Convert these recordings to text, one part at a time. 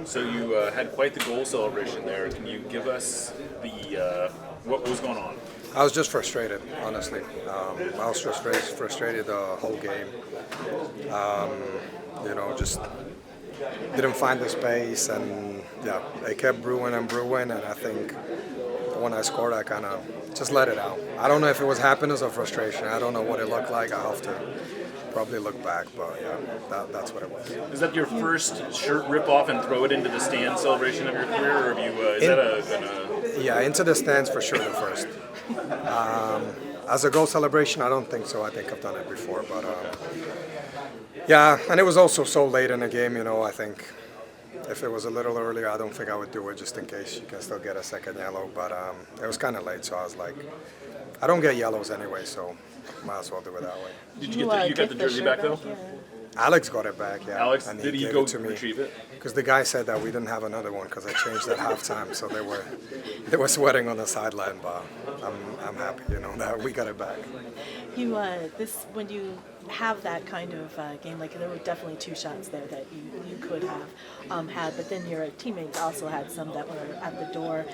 So you had quite the goal celebration there. Can you give us the what was going on? I was just frustrated, honestly. I was just frustrated the whole game. Just didn't find the space, and yeah, they kept brewing and brewing, and I think when I scored, I kind of just let it out. I don't know if it was happiness or frustration. I don't know what it looked like. I have to probably look back, but yeah, that's what it was. Is that your first shirt rip off and throw it into the stand celebration of your career, or have you? Yeah, into the stands for sure the first. As a goal celebration, I don't think so. I think I've done it before, but yeah, and it was also so late in the game. I think if it was a little earlier, I don't think I would do it just in case you can still get a second yellow. But it was kind of late, so I was like, I don't get yellows anyway, so might as well do it that way. Did you get the jersey back though? Yeah. Alex got it back, yeah. Alex, and did he gave go it to me retrieve it? because the guy said that we didn't have another one because I changed at halftime, so they were sweating on the sideline. But I'm happy, that we got it back. When you have that kind of game, like there were definitely two shots there that you could have had, but then your teammates also had some that were at the door.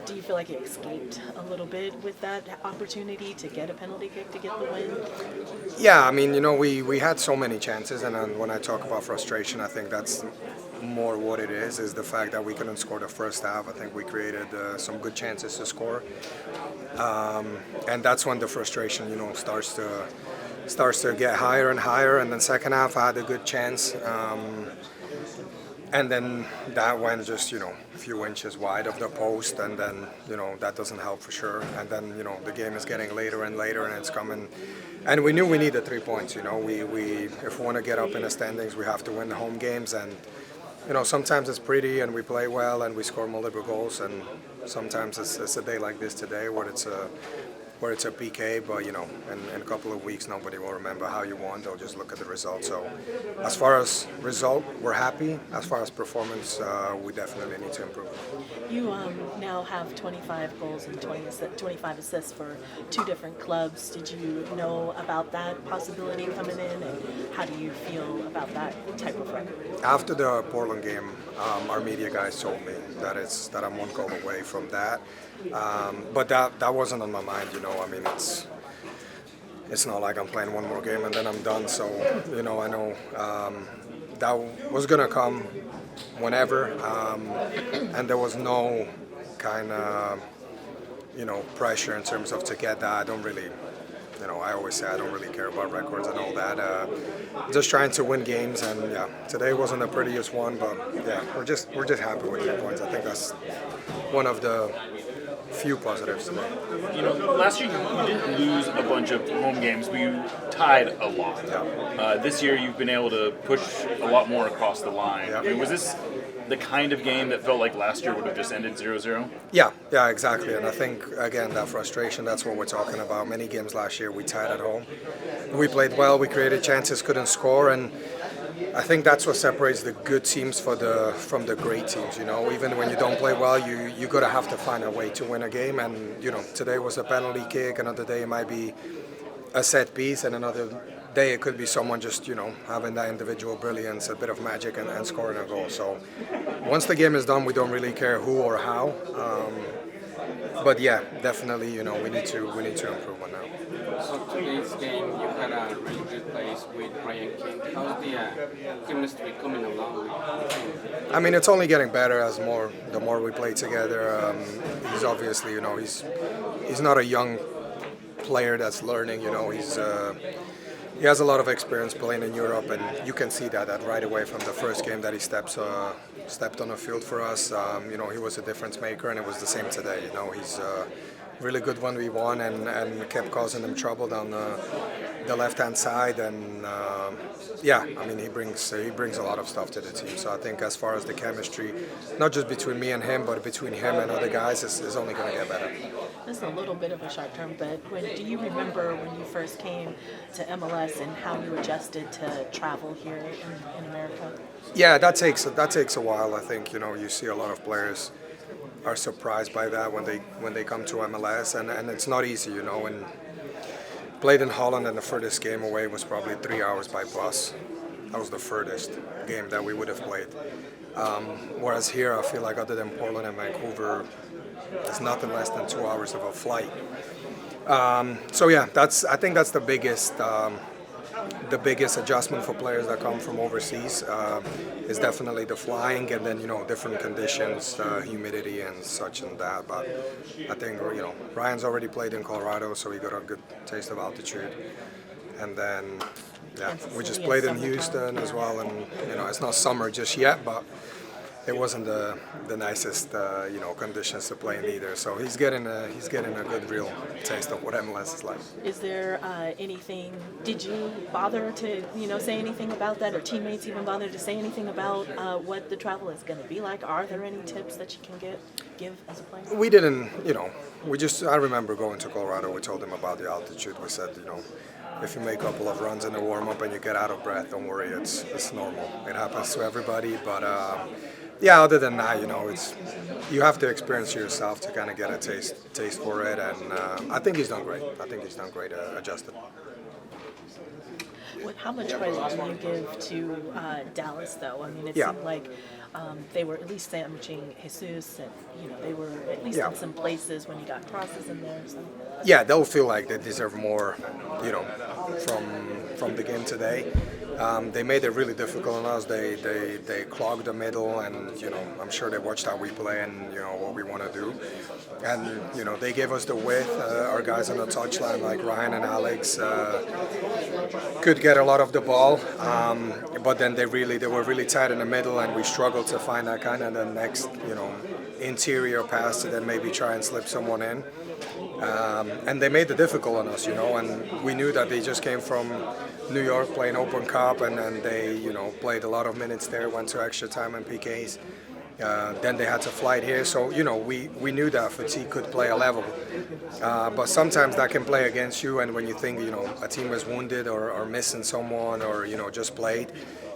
Do you feel like it escaped a little bit with that opportunity to get a penalty kick to get the win? Yeah, I mean, we had so many chances, and when I talk about frustration, I think that's more what it is the fact that we couldn't score the first half. I think we created some good chances to score, and that's when the frustration, starts to get higher and higher. And then second half, I had a good chance. And then that went just, a few inches wide of the post, and then, that doesn't help for sure. And then, the game is getting later and later, and it's coming. And we knew we needed 3 points, we if we want to get up in the standings, we have to win the home games. And, sometimes it's pretty and we play well and we score multiple goals, and sometimes it's a day like this today where it's a PK, but in a couple of weeks nobody will remember how you won. They'll just look at the result. So as far as result, we're happy. As far as performance, we definitely need to improve. You now have 25 goals and 25 assists for two different clubs. Did you know about that possibility coming in, and how do you feel about that type of record? After the Portland game, our media guys told me that I'm one goal away from that. But that wasn't on my mind, I mean, it's not like I'm playing one more game and then I'm done. So, I know that was gonna come whenever, and there was no kind of, pressure in terms of to get that. I don't really, I always say I don't really care about records and all that. Just trying to win games, and yeah, today wasn't the prettiest one, but yeah, we're just happy with 3 points. I think that's one of the few positives today. Last year you didn't lose a bunch of home games, but you tied a lot. Yeah. This year you've been able to push a lot more across the line. Yeah. I mean, was this the kind of game that felt like last year would have just ended 0-0? Yeah, exactly. And I think, again, that frustration, that's what we're talking about. Many games last year we tied at home. We played well, we created chances, couldn't score, and I think that's what separates the good teams from the great teams. Even when you don't play well, you gotta have to find a way to win a game. And today was a penalty kick. Another day it might be a set piece, and another day it could be someone just having that individual brilliance, a bit of magic, and scoring a goal. So once the game is done, we don't really care who or how. But yeah, definitely, we need to improve on that. So today's game, you had a really good place with Ryan King. How's the chemistry coming along with him? I mean, it's only getting better the more we play together. He's obviously, he's not a young player that's learning. He has a lot of experience playing in Europe, and you can see that right away from the first game that he stepped on the field for us. He was a difference maker, and it was the same today. He's really good when we won, and kept causing them trouble down the left-hand side. And yeah, I mean, he brings a lot of stuff to the team. So I think as far as the chemistry, not just between me and him, but between him and other guys, is only going to get better. This is a little bit of a short term, but do you remember when you first came to MLS and how you adjusted to travel here in America? Yeah, that takes a while. I think you see a lot of players are surprised by that when they come to MLS, and it's not easy, And played in Holland, and the furthest game away was probably 3 hours by bus. That was the furthest game that we would have played. Whereas here, I feel like other than Portland and Vancouver, it's nothing less than 2 hours of a flight. So yeah, I think that's the biggest adjustment for players that come from overseas is definitely the flying, and then different conditions, humidity and such and that. But I think Ryan's already played in Colorado, so he got a good taste of altitude. And then we just played in Houston as well, and it's not summer just yet, but it wasn't the nicest conditions to play in either. So he's getting a good real taste of what MLS is like. Is there anything? Did you bother to say anything about that, or teammates even bother to say anything about what the travel is going to be like? Are there any tips that you can give as a player? We didn't. I remember going to Colorado. We told them about the altitude. We said, if you make a couple of runs in the warm up and you get out of breath, don't worry. It's normal. It happens to everybody, but. Yeah, other than that, you have to experience it yourself to kind of get a taste for it, and I think he's done great. Adjusted. How much credit do you give to Dallas, though? I mean, it seemed like they were at least sandwiching Jesus, and they were at least in some places when he got crosses in there. So. Yeah, they'll feel like they deserve more, from the game today. They made it really difficult on us. They clogged the middle, and I'm sure they watched how we play and what we want to do. And they gave us the width. Our guys on the touchline like Ryan and Alex could get a lot of the ball, but then they were really tight in the middle, and we struggled to find that kind of the next interior pass to then maybe try and slip someone in. And they made it difficult on us, and we knew that they just came from New York playing Open Cup, and then they, played a lot of minutes there, went to extra time and PKs. Then they had to fly it here, so we knew that fatigue could play a level. But sometimes that can play against you, and when you think a team is wounded or missing someone or just played,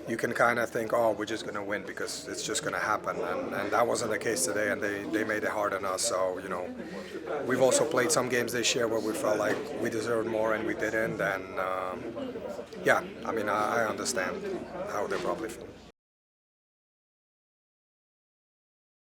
you can kind of think, oh, we're just going to win because it's just going to happen. And that wasn't the case today, and they made it hard on us. So, we've also played some games this year where we felt like we deserved more and we didn't. And, I understand how they're probably feeling.